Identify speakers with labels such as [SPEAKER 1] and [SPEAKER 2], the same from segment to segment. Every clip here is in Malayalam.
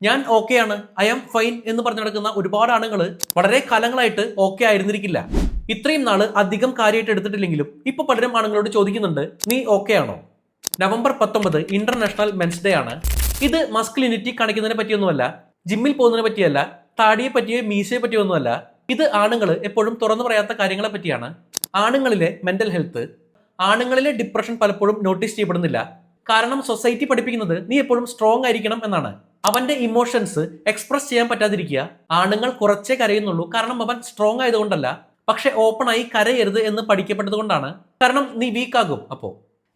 [SPEAKER 1] ഞാൻ ഓക്കെയാണ്, ഐ ആം ഫൈൻ എന്ന് പറഞ്ഞു നടക്കുന്ന ഒരുപാട് ആണുങ്ങൾ വളരെ കാലങ്ങളായിട്ട് ഓക്കെ ആയിരുന്നിരിക്കില്ല. ഇത്രയും നാള് അധികം കാര്യമായിട്ട് എടുത്തിട്ടില്ലെങ്കിലും ഇപ്പൊ പലരും ആണുങ്ങളോട് ചോദിക്കുന്നുണ്ട്, നീ ഓക്കെ ആണോ? നവംബർ 19 ഇന്റർനാഷണൽ മെൻസ് ഡേ ആണ്. ഇത് മസ്കുലിനിറ്റി കാണിക്കുന്നതിനെ പറ്റിയൊന്നുമല്ല, ജിമ്മിൽ പോകുന്നതിനെ പറ്റിയല്ല, താടിയെ പറ്റിയോ മീശയെ പറ്റിയോ ഒന്നുമല്ല. ഇത് ആണുങ്ങൾ എപ്പോഴും തുറന്നു പറയാത്ത കാര്യങ്ങളെ പറ്റിയാണ്. ആണുങ്ങളിലെ മെന്റൽ ഹെൽത്ത്, ആണുങ്ങളിലെ ഡിപ്രഷൻ പലപ്പോഴും നോട്ടീസ് ചെയ്യപ്പെടുന്നില്ല. കാരണം സൊസൈറ്റി പഠിപ്പിക്കുന്നത് നീ എപ്പോഴും സ്ട്രോങ് ആയിരിക്കണം എന്നാണ്. അവന്റെ ഇമോഷൻസ് എക്സ്പ്രസ് ചെയ്യാൻ പറ്റാതിരിക്കുക. ആണുങ്ങൾ കുറച്ചേ കരയുന്നുള്ളൂ, കാരണം അവൻ സ്ട്രോങ് ആയതുകൊണ്ടല്ല, പക്ഷെ ഓപ്പൺ ആയി കരയരുത് എന്ന് പഠിക്കപ്പെട്ടത് കൊണ്ടാണ്. കാരണം നീ വീക്ക് ആകും. അപ്പോ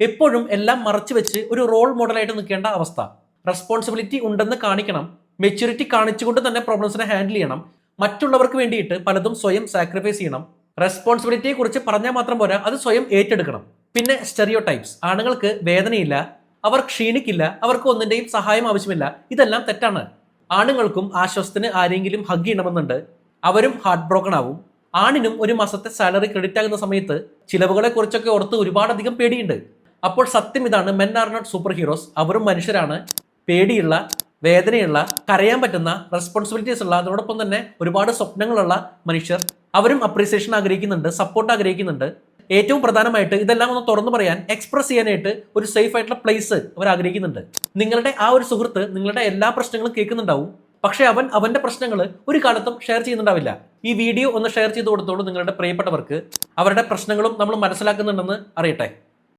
[SPEAKER 1] എപ്പോഴും എല്ലാം മറച്ചു വെച്ച് ഒരു റോൾ മോഡലായിട്ട് നിൽക്കേണ്ട അവസ്ഥ. റെസ്പോൺസിബിലിറ്റി ഉണ്ടെന്ന് കാണിക്കണം, മെച്യൂരിറ്റി കാണിച്ചുകൊണ്ട് തന്നെ പ്രോബ്ലംസിനെ ഹാൻഡിൽ ചെയ്യണം. മറ്റുള്ളവർക്ക് വേണ്ടിയിട്ട് പലതും സ്വയം സാക്രിഫൈസ് ചെയ്യണം. റെസ്പോൺസിബിലിറ്റിയെ കുറിച്ച് പറഞ്ഞാൽ മാത്രം പോരാ, അത് സ്വയം ഏറ്റെടുക്കണം. പിന്നെ സ്റ്റെറിയോ ടൈപ്സ്, ആണുങ്ങൾക്ക് വേദനയില്ല, അവർ ക്ഷീണിക്കില്ല, അവർക്ക് ഒന്നിന്റെയും സഹായം ആവശ്യമില്ല. ഇതെല്ലാം തെറ്റാണ്. ആണുങ്ങൾക്കും ആശ്വാസത്തിന് ആരെങ്കിലും ഹഗ് ചെയ്യണമെന്നുണ്ട്, അവരും ഹാർട്ട് ബ്രോക്കൺ ആവും. ആണിനും ഒരു മാസത്തെ സാലറി ക്രെഡിറ്റ് ആകുന്ന സമയത്ത് ചിലവുകളെ കുറിച്ചൊക്കെ ഓർത്ത് ഒരുപാടധികം പേടിയുണ്ട്. അപ്പോൾ സത്യം ഇതാണ്, men are not super heroes. അവരും മനുഷ്യരാണ്. പേടിയുള്ള, വേദനയുള്ള, കരയാൻ പറ്റുന്ന, റെസ്പോൺസിബിലിറ്റീസ് ഉള്ള, അതോടൊപ്പം തന്നെ ഒരുപാട് സ്വപ്നങ്ങളുള്ള മനുഷ്യർ. അവരും അപ്രീസിയേഷൻ ആഗ്രഹിക്കുന്നുണ്ട്, സപ്പോർട്ട് ആഗ്രഹിക്കുന്നുണ്ട്. ഏറ്റവും പ്രധാനമായിട്ട് ഇതെല്ലാം ഒന്ന് തുറന്നു പറയാൻ, എക്സ്പ്രസ് ചെയ്യാനായിട്ട് ഒരു സേഫ് ആയിട്ടുള്ള പ്ലേസ് അവർ ആഗ്രഹിക്കുന്നുണ്ട്. നിങ്ങളുടെ ആ ഒരു സുഹൃത്ത് നിങ്ങളുടെ എല്ലാ പ്രശ്നങ്ങളും കേൾക്കുന്നുണ്ടാവും, പക്ഷെ അവൻ അവന്റെ പ്രശ്നങ്ങൾ ഒരു കാലത്തും ഷെയർ ചെയ്യുന്നുണ്ടാവില്ല. ഈ വീഡിയോ ഒന്ന് ഷെയർ ചെയ്ത് കൊടുത്തോളൂ നിങ്ങളുടെ പ്രിയപ്പെട്ടവർക്ക്. അവരുടെ പ്രശ്നങ്ങളും നമ്മൾ മനസ്സിലാക്കുന്നുണ്ടെന്ന് അറിയട്ടെ.